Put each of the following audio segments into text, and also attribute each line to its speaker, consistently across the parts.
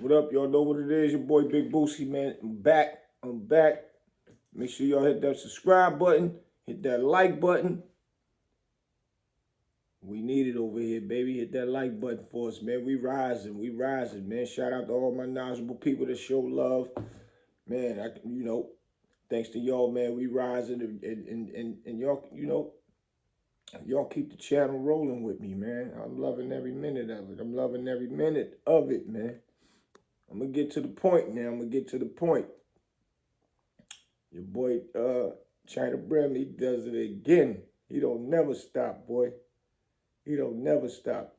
Speaker 1: What up? Y'all know what it is. Your boy Big Boosie, man. I'm back. I'm back. Make sure y'all hit that subscribe button. Hit that like button. We need it over here, baby. Hit that like button for us, man. We rising. We rising, man. Shout out to all my knowledgeable people that show love. Man, thanks to y'all, man. We rising and y'all, y'all keep the channel rolling with me, man. I'm loving every minute of it. I'm loving every minute of it, man. I'm gonna get to the point now. I'm gonna get to the point. Your boy Chyna Brim, he does it again. He don't never stop, boy. He don't never stop.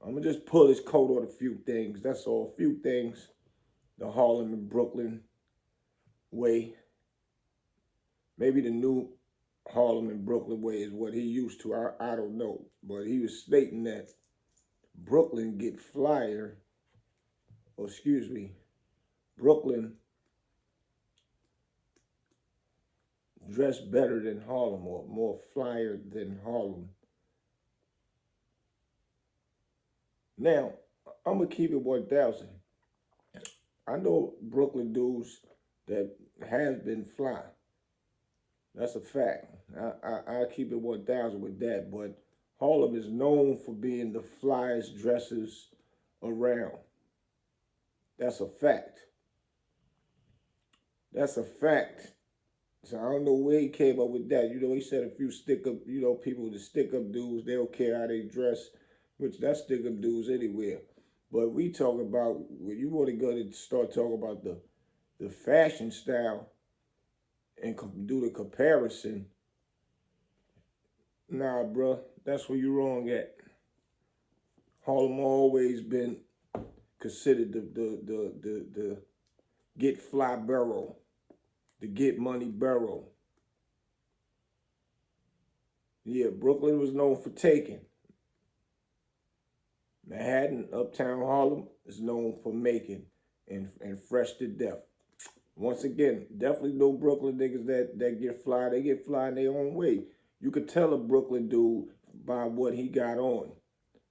Speaker 1: I'm gonna just pull his coat on a few things. That's all. A few things. The Harlem and Brooklyn way. Maybe the new Harlem and Brooklyn way is what he used to. I don't know. But he was stating that Brooklyn get flyer. Or excuse me. Brooklyn dress better than Harlem or more flyer than Harlem. Now, I'm going to keep it 1,000. I know Brooklyn dudes that has been fly. That's a fact. I keep it 1,000 with that. But Harlem is known for being the flyest dressers around. That's a fact. That's a fact. So I don't know where he came up with that. He said a few stick-up, people, the stick-up dudes, they don't care how they dress, which that's stick-up dudes anywhere. But we talk about, when you want to go to start talking about the fashion style and do the comparison, nah, bro, that's where you're wrong at. Harlem always been considered the get fly borough. The get money borough. Yeah, Brooklyn was known for taking. Manhattan, Uptown Harlem is known for making and fresh to death. Once again, definitely no Brooklyn niggas that get fly. They get fly in their own way. You could tell a Brooklyn dude by what he got on,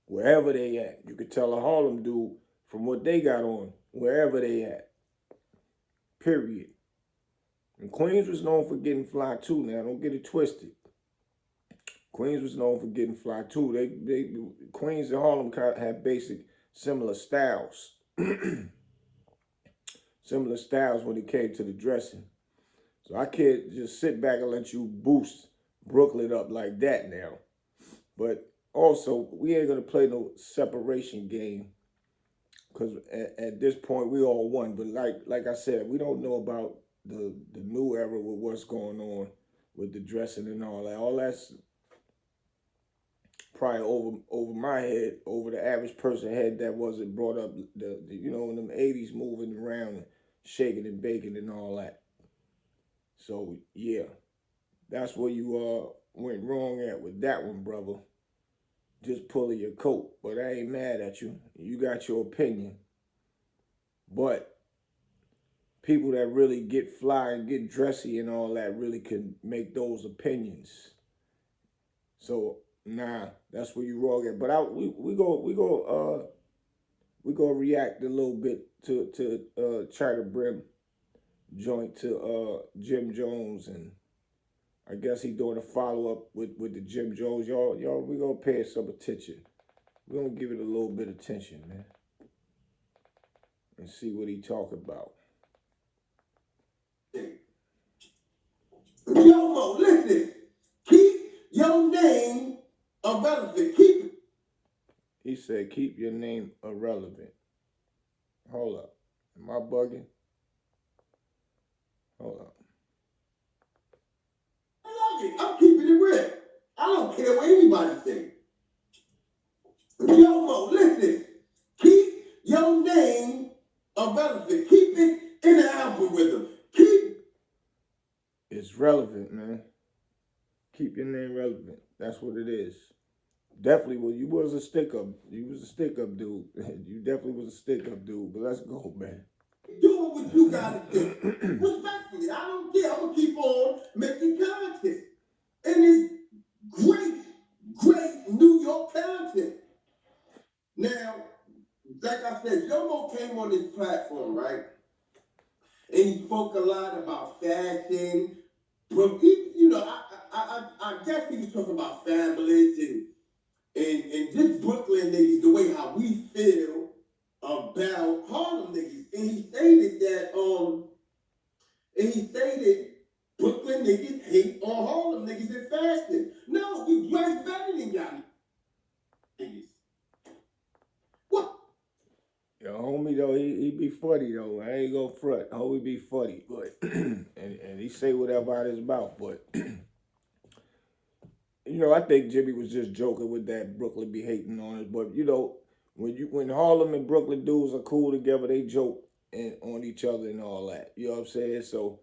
Speaker 1: wherever they at. You could tell a Harlem dude from what they got on, wherever they at. Period. And Queens was known for getting fly too. Now, don't get it twisted. Queens was known for getting fly too. Queens and Harlem had basic similar styles. Similar styles when it came to the dressing. So I can't just sit back and let you boost Brooklyn up like that now. But also, we ain't going to play no separation game. Because at this point, we all won. But like I said, we don't know about the new era with what's going on with the dressing and all that. All that's probably over my head, over the average person head that wasn't brought up in them 80s moving around and shaking and baking and all that. So yeah, that's where you went wrong at with that one, brother. Just pulling your coat. But I ain't mad at you. You got your opinion. But people that really get fly and get dressy and all that really can make those opinions. So nah, that's where you wrong at. But we go react a little bit to Chyna Brim joint to Jim Jones, and I guess he doing a follow up with the Jim Jones. Y'all, we gonna pay it some attention. We're gonna give it a little bit of attention, man, and see what he talk about.
Speaker 2: Yo, listen. Keep your name irrelevant. Keep it.
Speaker 1: He said, keep your name irrelevant. Hold up. Am I bugging? Hold up.
Speaker 2: I love it. I'm keeping it real. I don't care what anybody thinks. Yo, listen. Keep your name irrelevant. Keep it in the algorithm.
Speaker 1: It's relevant, man. Keep your name relevant. That's what it is. Definitely, well, you was a stick-up. You was a stick-up dude. You definitely was a stick-up dude. But let's go, man.
Speaker 2: Doing what you gotta do. Respectfully, I don't care. I'm gonna keep on making content. And it's great New York content. Now, like I said, Jomo came on this platform, right? And he spoke a lot about fashion. But he, I guess he was talking about families and just Brooklyn niggas, the way how we feel about Harlem niggas. And he stated Brooklyn niggas hate on Harlem niggas in fashion. No, we dress better than y'all niggas. What?
Speaker 1: Yo, homie though, he be funny though. I ain't gonna front. Homie be funny, but and he say whatever out his mouth, but I think Jimmy was just joking with that Brooklyn be hating on us. But when Harlem and Brooklyn dudes are cool together, they joke on each other and all that. You know what I'm saying? So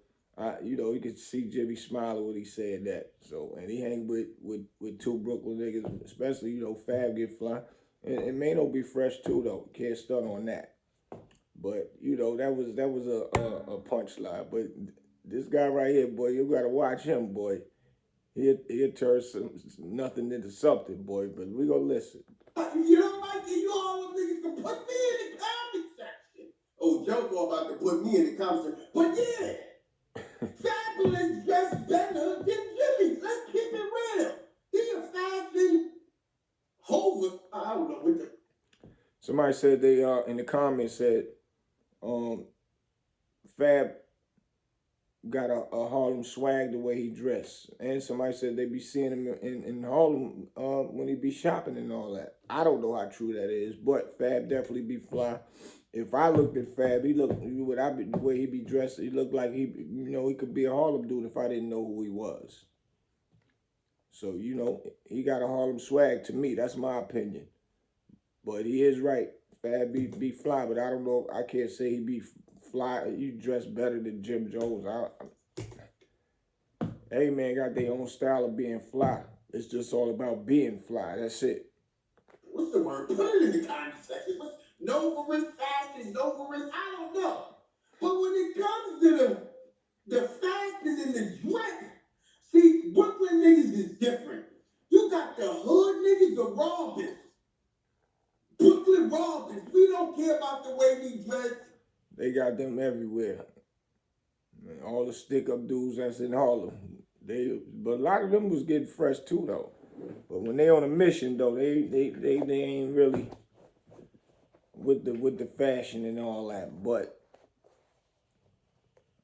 Speaker 1: you could see Jimmy smiling when he said that. So and he hang with two Brooklyn niggas, especially Fab get fly. And Mano be fresh too though. Can't stunt on that. But that was a punchline. But this guy right here, boy, you gotta watch him, boy. He'll turn nothing into something, boy. But we gonna listen.
Speaker 2: You don't like it, you all them niggas can put me in the comment section. Oh, Joe about to put me in the comment section. But yeah, Fabulous dressed better than Jimmy. Let's keep it real. He a fashion hover. I don't know what the.
Speaker 1: Somebody said they in the comments said Fab got a Harlem swag the way he dressed. And somebody said they be seeing him in Harlem when he be shopping and all that. I don't know how true that is, but Fab definitely be fly. If I looked at Fab, the way he be dressed, he looked like he could be a Harlem dude if I didn't know who he was. So, he got a Harlem swag to me. That's my opinion. But he is right. Fab be fly, but I don't know. I can't say he be fly. You dress better than Jim Jones. Hey man, got their own style of being fly. It's just all about being fly. That's it.
Speaker 2: What's the word? Put it in the comment section. No for his fashion, no for his, I don't know. But when it comes to the fashion and the dress, see, Brooklyn niggas is different. You got the hood niggas, the robbers. Brooklyn robbers. We don't care about the way we dress.
Speaker 1: They got them everywhere. Man, all the stick-up dudes that's in Harlem. But a lot of them was getting fresh too though. But when they on a mission though, they ain't really with the fashion and all that. But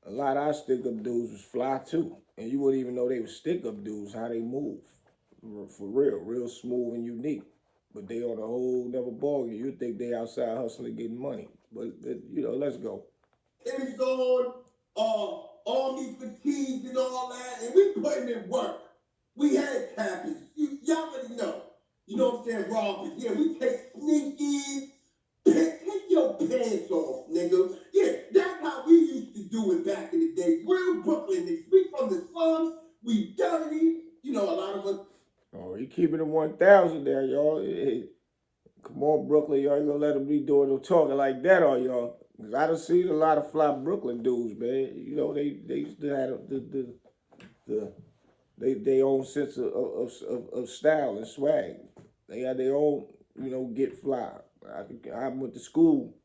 Speaker 1: a lot of our stick-up dudes was fly too. And you wouldn't even know they were stick-up dudes, how they move. For real smooth and unique. But they on a whole never ballgame. You'd think they outside hustling getting money. But let's go.
Speaker 2: It's on army fatigues and all that, and we putting in work. We had captains. Y'all already know. You know what I'm saying? Robbers. Yeah, we take sneakies. Take your pants off, nigga. Yeah, that's how we used to do it back in the day. Real Brooklyn niggas. We from the slums. We dirty. A lot of us.
Speaker 1: Oh, he keeping it 1,000 there, y'all. Hey, come on, Brooklyn, y'all ain't gonna let them be doing no talking like that, are y'all? Cause I done seen a lot of fly Brooklyn dudes, man. They used to have they own sense of style and swag. They had their own, get fly. I went to school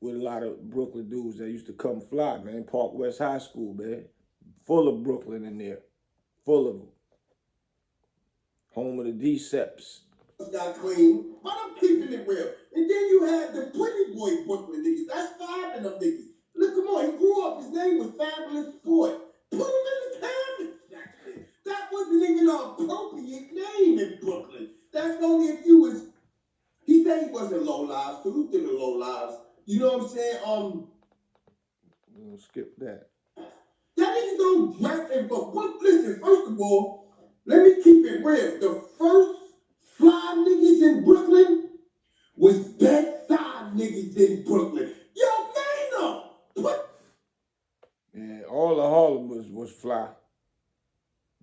Speaker 1: with a lot of Brooklyn dudes that used to come fly, man. Park West High School, man. Full of Brooklyn in there. Full of them. Home of the D-Seps.
Speaker 2: Got clean, but I'm keeping it real. And then you had the pretty boy Brooklyn niggas. That's five of them niggas. Look, come on, he grew up. His name was Fabulous Sport. Put him in the comment section. That wasn't even an appropriate name in Brooklyn. That's only if you was. He said he wasn't low lives. Salute to the low lives. You know what I'm saying?
Speaker 1: We'll skip that.
Speaker 2: That niggas don't dress in Brooklyn. Listen, first of all, let me keep it real. The first fly niggas in Brooklyn was bedside niggas in Brooklyn. Yo, Mano! What?
Speaker 1: And all of Harlem was fly.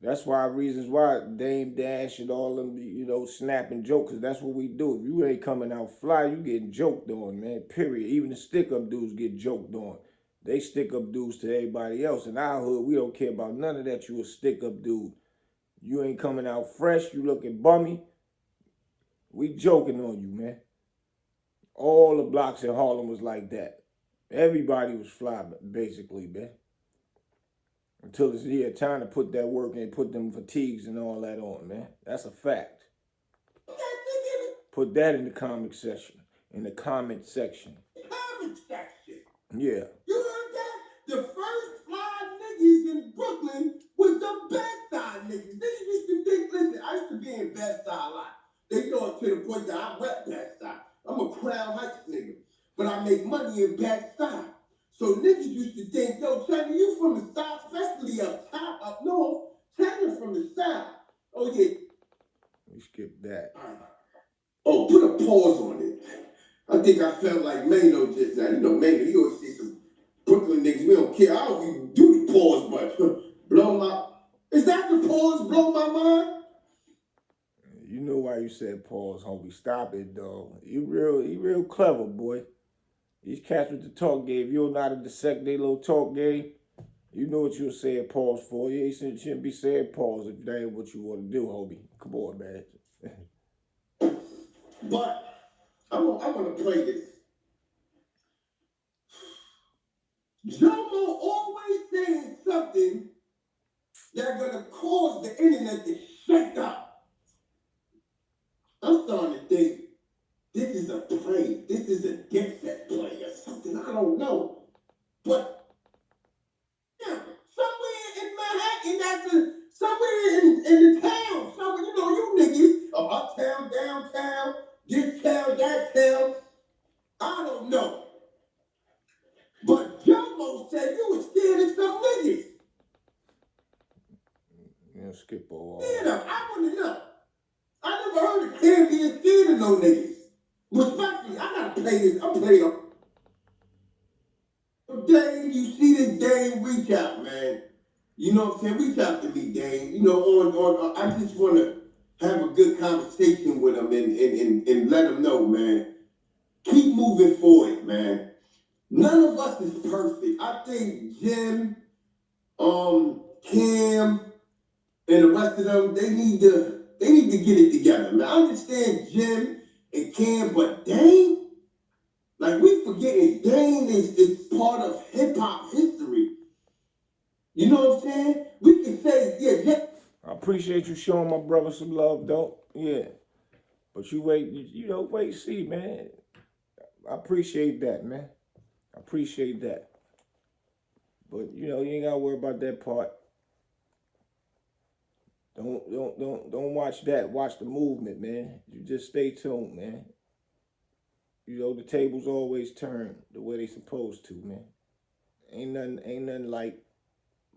Speaker 1: That's reasons why Dame Dash and all them, snapping jokes, because that's what we do. If you ain't coming out fly, you getting joked on, man, period. Even the stick-up dudes get joked on. They stick-up dudes to everybody else. In our hood, we don't care about none of that. You a stick-up dude. You ain't coming out fresh. You looking bummy. We joking on you, man. All the blocks in Harlem was like that. Everybody was fly, basically, man. Until it's time to put that work and put them fatigues and all that on, man. That's a fact. Put that in the comment section. In the comment section.
Speaker 2: Comment section.
Speaker 1: Yeah.
Speaker 2: You heard that? The first fly niggas in Brooklyn was the best side niggas. They used to think, listen, I used to be in best side a lot. They thought to the point that I rep best side. I'm a Crown Heights nigga, but I make money in best side. So niggas used to think, yo, Chyna, you from the south, especially up top, up north. Chyna from the south. Oh yeah.
Speaker 1: We skipped that.
Speaker 2: Oh, put a pause on it. I think I felt like Mano just now. You know, Mano, you always see some Brooklyn niggas. We don't care. I don't even do the pause, but blow my. Is that the pause? Blow my mind.
Speaker 1: You know why you said pause, homie. Stop it, dog. You real clever, boy. These cats with the talk game, you don't know how to dissect their little talk game. You know what you were saying pause for. You shouldn't be saying pause if that ain't what you want to do, homie. Come on, man.
Speaker 2: But I want to play this. Jomo always saying something that's gonna cause the internet to shake up. I'm starting to think this is a play. This is a Dipset play or something. I don't know. But yeah, somewhere in Manhattan, somewhere in the town, somewhere, you know, you niggas are uptown, downtown, this town, that town. I don't know. But Jomo said you was scared of some niggas.
Speaker 1: Yeah, skip all.
Speaker 2: Yeah, I want to know. I never heard of kid being scared of no niggas. Respectfully, I gotta play this. I'm playing up. Dave, you see this Dave, reach out, man. You know what I'm saying? Reach out to me, Dave. You know, on I just want to have a good conversation with him and let him know, man. Keep moving forward, man. None of us is perfect. I think Jim, Cam, and the rest of them, they need to get it together, man. I understand Jim and Cam, but Dane, like we forgetting Dane is part of hip hop history. You know what I'm saying? We can say, yeah.
Speaker 1: I appreciate you showing my brother some love, though. Yeah. But you wait, wait, see, man. I appreciate that, man. I appreciate that. But you ain't gotta worry about that part. Don't watch that. Watch the movement, man. You just stay tuned, man. The tables always turn the way they supposed to, man. Ain't nothing like,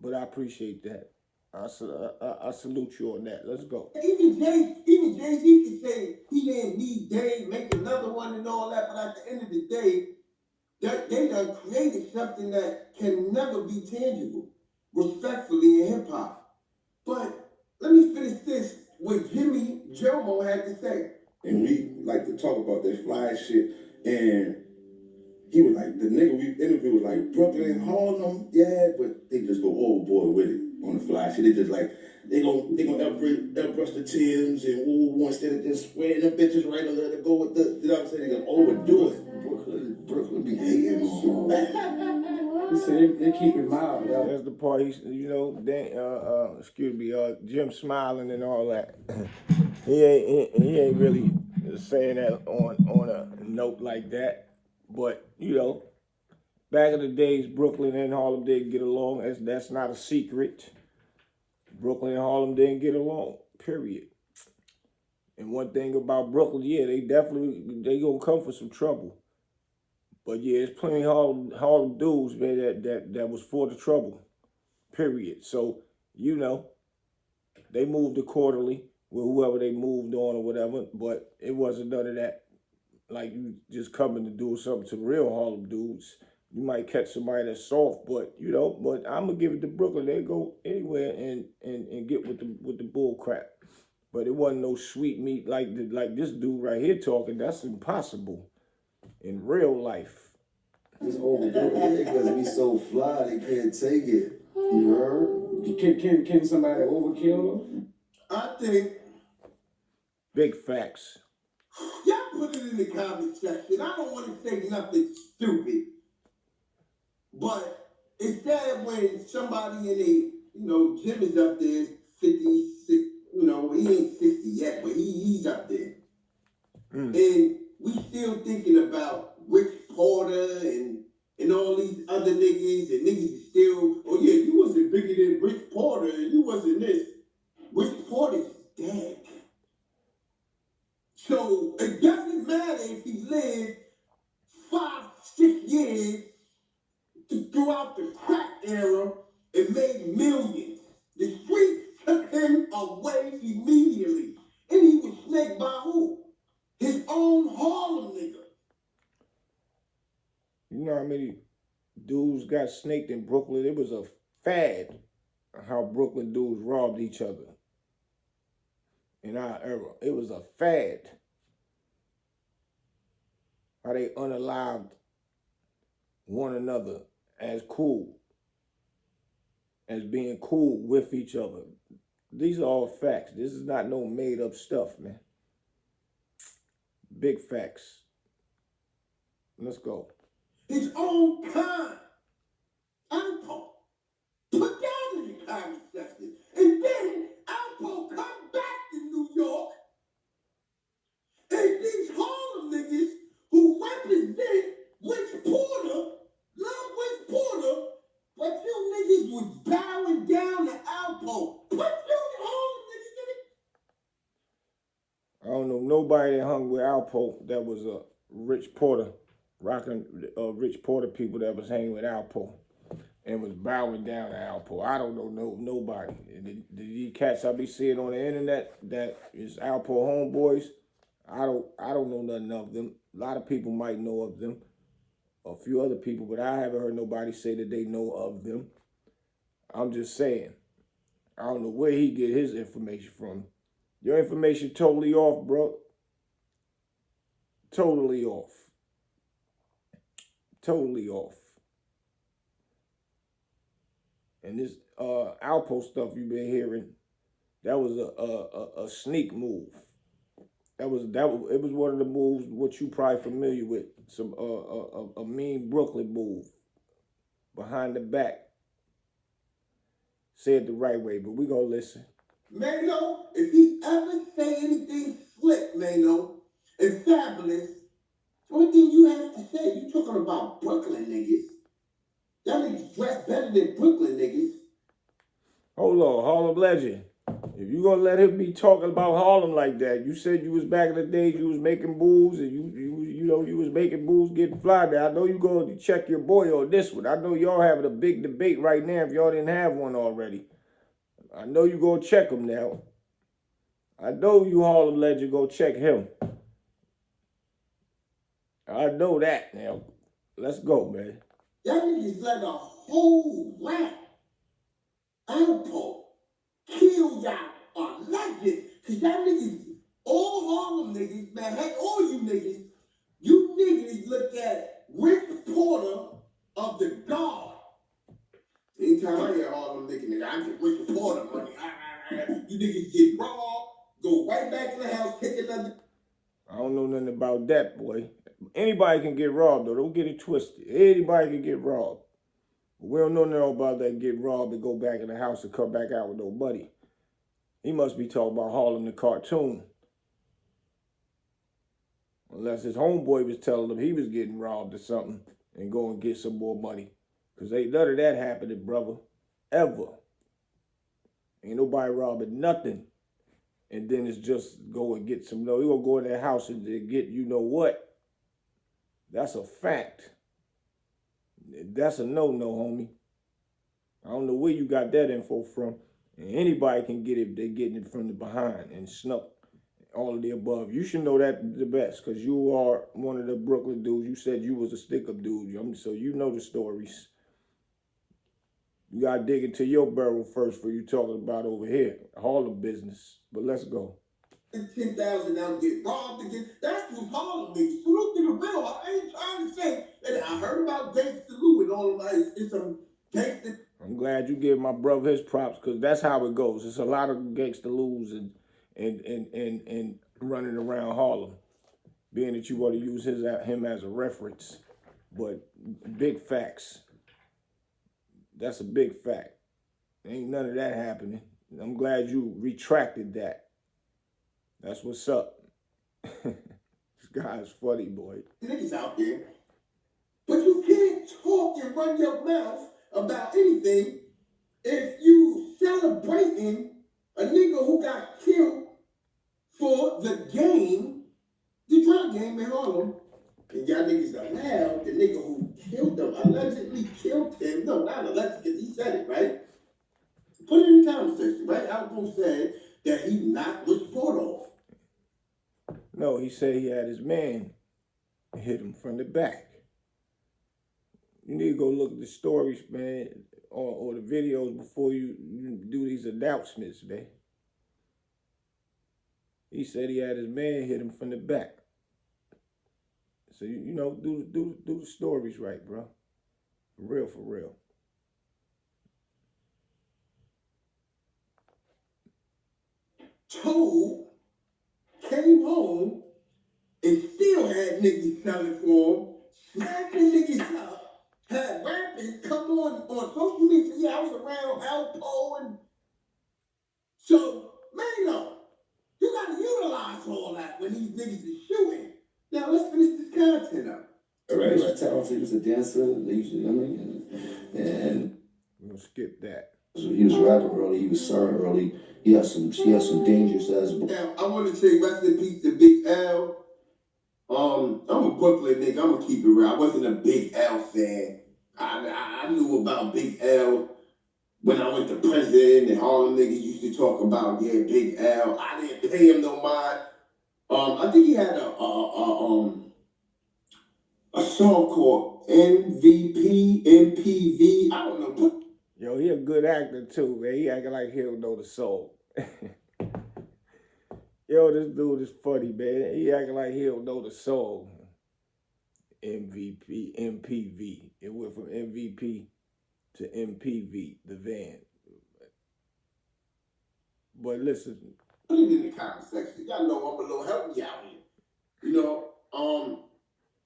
Speaker 1: but I appreciate that. I salute you on that. Let's go.
Speaker 2: Even Jay-Z could say he didn't need Dave, make another one and all that, but at the end of the day, they done created something that can never be tangible, respectfully, in hip hop. But let me finish this what Jimmy Jomo had to say. And we like to talk about that fly shit. And he was like, the nigga we interviewed was like, Brooklyn, Harlem, yeah, but they just go overboard with it on the fly shit. They just like, they gonna airbrush the Timbs and ooh, instead of just wearing them bitches right under to go with the, you know what I'm saying? They gonna overdo it. Brooklyn be hating on.
Speaker 3: He said they keep it mild. Yeah.
Speaker 1: That's the part he's, Jim smiling and all that. he ain't really saying that on a note like that. But back in the days, Brooklyn and Harlem didn't get along. That's not a secret. Brooklyn and Harlem didn't get along. Period. And one thing about Brooklyn, yeah, they gonna come for some trouble. But yeah, there's plenty of Harlem dudes, man, that was for the trouble. Period. So, they moved accordingly with whoever they moved on or whatever, but it wasn't none of that. Like you just coming to do something to real Harlem dudes. You might catch somebody that's soft, but I'm gonna give it to Brooklyn. They go anywhere and get with the bull crap. But it wasn't no sweet meat like this dude right here talking. That's impossible in real life.
Speaker 4: Just overdo it because we so fly they can't take it. You heard?
Speaker 3: Can somebody overkill them?
Speaker 2: I think
Speaker 1: big facts.
Speaker 2: y'all put it in the comment section. I don't want to say nothing stupid, but it's sad when somebody in a, Jim is up there, 56, he ain't 60 yet, but he's up there. And we still thinking about Rich Porter and all these other niggas, and niggas is still, oh yeah, you wasn't bigger than Rich Porter, and you wasn't this. Rich Porter's dead. So it doesn't matter if he lived 5, 6 years throughout the crack era and made millions. The streets took him away immediately. And he was snaked by who? His own Harlem nigga.
Speaker 1: You know how many dudes got snaked in Brooklyn? It was a fad how Brooklyn dudes robbed each other in our era. It was a fad how they unalived one another as cool, as being cool with each other. These are all facts. This is not no made up stuff, man. Big facts. Let's go.
Speaker 2: His own kind. Alpo. Put down in the comment section. And then Alpo come back to New York. And these Harlem niggas who represent Rich Porter, love Rich Porter, but you niggas was bowing down to Alpo. Put you Harlem niggas in it.
Speaker 1: I don't know nobody that hung with Alpo that was a Rich Porter, rocking Rich Porter people that was hanging with Alpo and was bowing down to Alpo. I don't know nobody. The cats I be seeing on the internet that is Alpo homeboys, I don't know nothing of them. A lot of people might know of them, a few other people, but I haven't heard nobody say that they know of them. I'm just saying. I don't know where he get his information from. Your information totally off, bro. Totally off. Totally off. And this Alpo stuff you've been hearing, that was a sneak move. It was one of the moves what you probably familiar with. Some a mean Brooklyn move. Behind the back. Say it the right way, but we gonna listen.
Speaker 2: Mano, if he ever say anything slick, Mano, and fabulous, what do you have to say? You talking about Brooklyn niggas. Y'all niggas dress better than Brooklyn niggas.
Speaker 1: Hold on, Harlem legend. If you gonna let him be talking about Harlem like that, you said you was back in the day, you was making moves, and you was making moves getting fly there. I know you gonna check your boy on this one. I know y'all having a big debate right now if y'all didn't have one already. I know you gonna check him now. I know you Harlem legend go check him. I know that now. Let's go, man.
Speaker 2: Y'all niggas let a whole rap Alpo kill y'all a legend. Cause y'all niggas, all Harlem niggas, man, hey, all you niggas look at Rich Porter of the God. Anytime I hear Harlem nigga, I get Rich Porter money. You niggas get robbed, go right back to the house, take another.
Speaker 1: I don't know nothing about that, boy. Anybody can get robbed, though. Don't get it twisted. Anybody can get robbed. But we don't know nothing about that get robbed and go back in the house and come back out with no money. He must be talking about Harlem the cartoon. Unless his homeboy was telling him he was getting robbed or something and go and get some more money. Because ain't none of that happening, brother. Ever. Ain't nobody robbing nothing. And then it's just go and get some, no, you gonna go in that house and get you know what. That's a fact. That's a no-no, homie. I don't know where you got that info from. And anybody can get it if they're getting it from the behind and snuck all of the above. You should know that the best because you are one of the Brooklyn dudes. You said you was a stick-up dude, so you know the stories. You got to dig into your barrel first for you talking about over here. Harlem business. But let's go.
Speaker 2: 10,000 now get robbed again. That's what Harlem niggas. Salute to the real. I ain't trying to say that I heard about Gangsta Lou and all of that. It's some gangsta.
Speaker 1: I'm glad you give my brother his props because that's how it goes. It's a lot of Gangsta Lou's and running around Harlem. being that you want to use him as a reference. But big facts. That's a big fact. Ain't none of that happening. I'm glad you retracted that. That's what's up. This guy's funny, boy.
Speaker 2: Niggas out there. But you can't talk and run your mouth about anything if you celebrating a nigga who got killed for the game, the drug game in Harlem. And y'all niggas allowed the nigga who killed him, allegedly killed him. No, not allegedly, because he said it, right? Put it in the comment section, right? Alpo said that he knocked Rich Ford off.
Speaker 1: No, he said he had his man hit him from the back. You need to go look at the stories, man, or the videos before you do these announcements, man. He said he had his man hit him from the back. So you know, do the stories right, bro. For real, for real.
Speaker 2: Told came home and still had niggas selling for him, snapping niggas up, had rappers come on social media. Yeah, I was around Alpo and so, man, no, you gotta utilize all that when these niggas is shooting. Now let's finish this content up.
Speaker 4: Right, he was talented. He was a dancer. And
Speaker 1: We're gonna skip that.
Speaker 4: he was rapping early. He was serving early. He had some dangerous ass.
Speaker 2: Now I want to say rest in peace to Big L. I'm a Brooklyn nigga. I'm gonna keep it real. I wasn't a Big L fan. I knew about Big L when I went to prison and all the niggas used to talk about, yeah, Big L. I didn't pay him no mind. I think he had a song called MPV. I don't know.
Speaker 1: Yo, he a good actor too, man. He acting like he don't know the song. Yo, this dude is funny, man. He acting like he don't know the song. MPV. It went from MVP to MPV, the van. But listen.
Speaker 2: Put it in the comment section. Y'all know I'm a little help me out here. You know,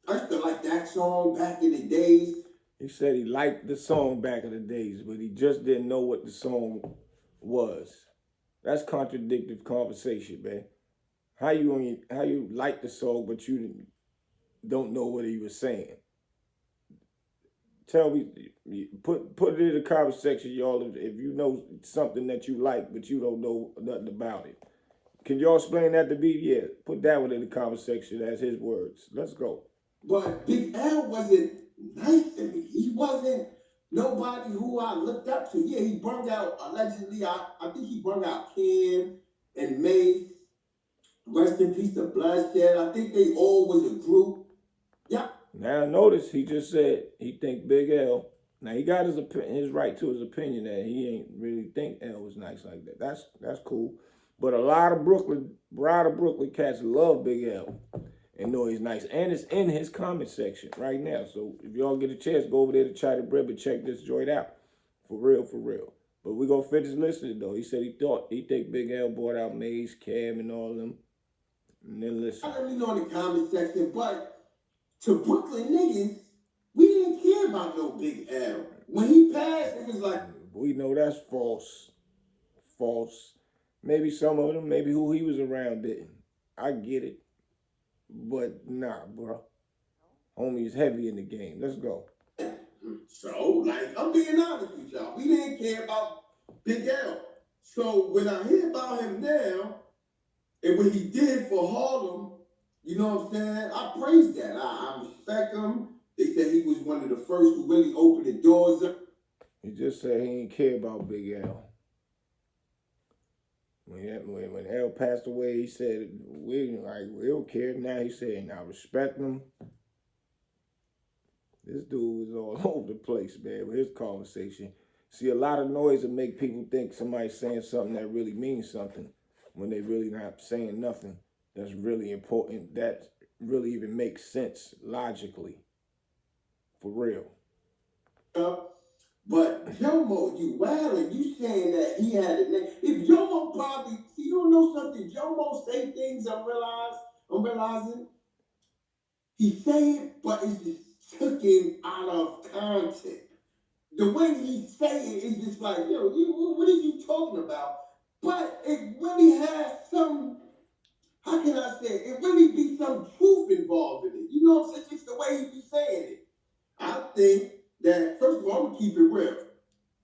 Speaker 2: I used to like that song back in the days.
Speaker 1: He said he liked the song back in the days, but he just didn't know what the song was. That's contradictory conversation, man. How you like the song, but you don't know what he was saying? Tell me, put it in the comment section, y'all, if you know something that you like, but you don't know nothing about it. Can y'all explain that to me? Yeah, put that one in the comment section. That's his words. Let's go.
Speaker 2: But Big L wasn't nice to me. He wasn't nobody who I looked up to. Yeah, he brought out, allegedly, I think he brought out Cam and Mace. Rest in peace to Bloodshed. I think they all was a group. Yeah.
Speaker 1: Now notice he just said he think Big L. Now he got his right to his opinion that he ain't really think L was nice like that. That's cool. But a lot of Brooklyn cats love Big L and know he's nice. And it's in his comment section right now. So if y'all get a chance, go over there to Chyna Brim and check this joint out. For real, for real. But we gonna finish listening though. He said he think Big L bought out Maze, Cam, and all of them. And then listen.
Speaker 2: Let me know in the comment section, but to Brooklyn niggas, we didn't care about no Big L. When he passed, it was like,
Speaker 1: we know that's false. False. Maybe some of them, maybe who he was around didn't. I get it. But nah, bro. Homie's heavy in the game. Let's go.
Speaker 2: So, like, I'm being honest with y'all. We didn't care about Big L. So when I hear about him now, and what he did for Harlem, you know what I'm saying? I praise that. I respect him. They said he was one of the first who really opened the doors up.
Speaker 1: He just said he didn't care about Big L. When L passed away, he said, we don't care. Now he said, I respect him. This dude was all over the place, man, with his conversation. See, a lot of noise will make people think somebody's saying something that really means something when they really not saying nothing that's really important, that really even makes sense logically. For real.
Speaker 2: But Jomo, you wildin', you saying that he had a name. If Jomo probably, you don't know something, Jomo say things I'm realizing. he say it, but it's just taken out of context. The way he say it is just like, yo, what are you talking about? But it really has some, how can I say it? It really be some truth involved in it. You know what I'm saying? It's the way he be saying it. I think that, first of all, I'm going to keep it real.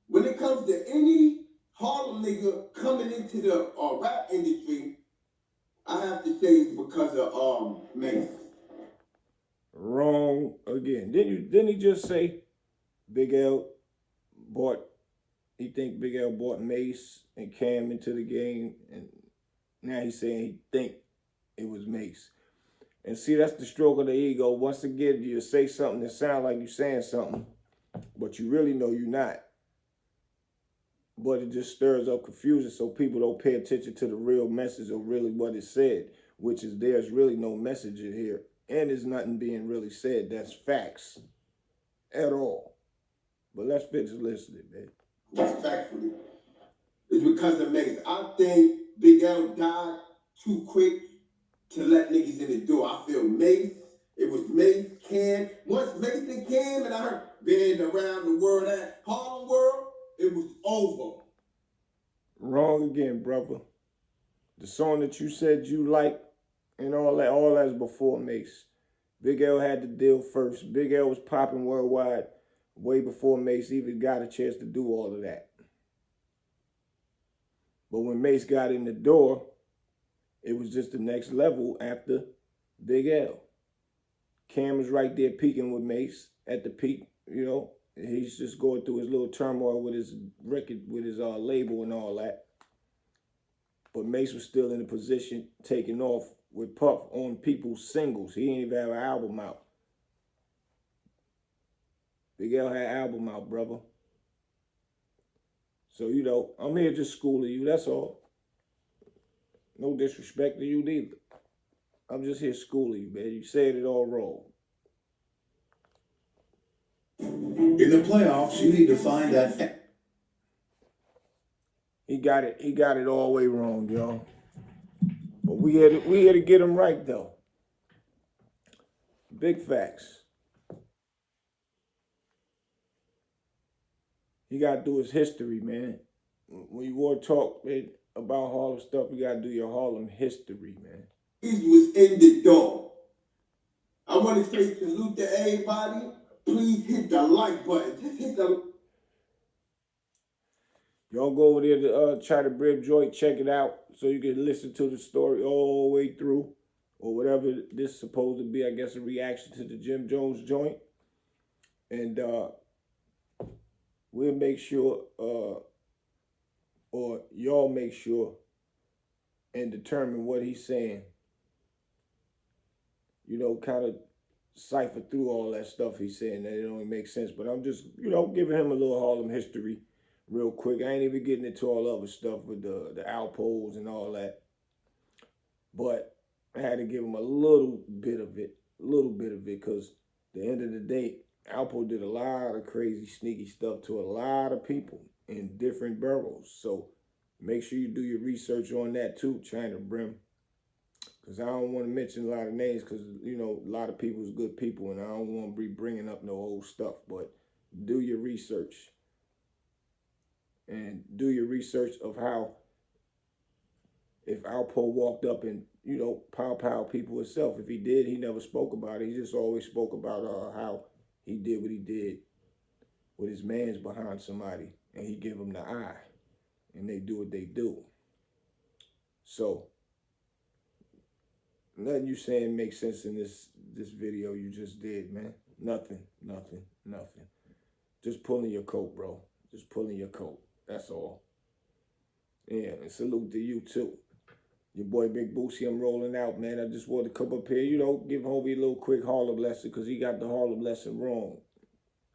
Speaker 2: When it comes to any Harlem nigga coming into the rap industry, I have to say it's because of Mace.
Speaker 1: Wrong again. Didn't he just say Big L bought, he think Big L bought Mace and Cam into the game, and now he's saying he think it was Mace. And see, that's the stroke of the ego. Once again, you say something that sounds like you're saying something, but you really know you're not. But it just stirs up confusion, so people don't pay attention to the real message of really what is said, which is there's really no message in here. And there's nothing being really said that's facts at all. But let's finish listening, man.
Speaker 2: Respectfully. It's because of Mace. I think Big L died too quick to let niggas in the door. I feel Mace. It was Mace, Cam. Once Mace and Cam, and I heard being around the world, that Harlem world, it was over.
Speaker 1: Wrong again, brother. The song that you said you like and all that's before Mace. Big L had the deal first. Big L was popping worldwide way before Mace even got a chance to do all of that. But when Mace got in the door, it was just the next level after Big L. Cam was right there peaking with Mace at the peak, you know. He's just going through his little turmoil with his record, with his label and all that. But Mace was still in a position taking off with Puff on people's singles. He didn't even have an album out. Big L had an album out, brother. So, you know, I'm here just schooling you, that's all. No disrespect to you neither. I'm just here schooling you, man. You said it all wrong.
Speaker 5: In the playoffs, you need to find that.
Speaker 1: He got it all the way wrong, y'all. But we here to get him right, though. Big facts. You got to do his history, man. When you want to talk about Harlem stuff, you got to do your Harlem history, man.
Speaker 2: He was in the door. I want to say salute to everybody. Please hit the like button. Just hit the...
Speaker 1: Y'all go over there to Chyna Brim joint, check it out, so you can listen to the story all the way through, or whatever this is supposed to be. I guess a reaction to the Jim Jones joint, and we'll make sure, or y'all make sure, and determine what he's saying. You know, kind of cipher through all that stuff he's saying that it only makes sense. But I'm just, you know, giving him a little Harlem history real quick. I ain't even getting into all other stuff with the Alpos and all that. But I had to give him a little bit of it, because at the end of the day, Alpo did a lot of crazy, sneaky stuff to a lot of people in different boroughs. So make sure you do your research on that too, Chyna Brim. Because I don't want to mention a lot of names because, you know, a lot of people is good people and I don't want to be bringing up no old stuff. But do your research. And do your research of how, if Alpo walked up and, you know, pow people himself. If he did, he never spoke about it. He just always spoke about how he did what he did with his mans behind somebody. And he give them the eye. And they do what they do. So, nothing you saying makes sense in this video you just did, man. Nothing. Just pulling your coat, bro. Just pulling your coat. That's all. Yeah, and salute to you, too. Your boy Big Boosie, I'm rolling out, man. I just wanted to come up here, you know, give Hobie a little quick Harlem lesson because he got the Harlem lesson wrong.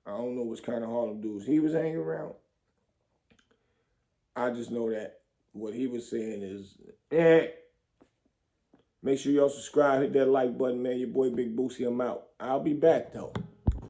Speaker 1: I don't know what kind of Harlem dudes he was hanging around. I just know that what he was saying is, Make sure y'all subscribe, hit that like button, man. Your boy Big Boosie, I'm out. I'll be back, though.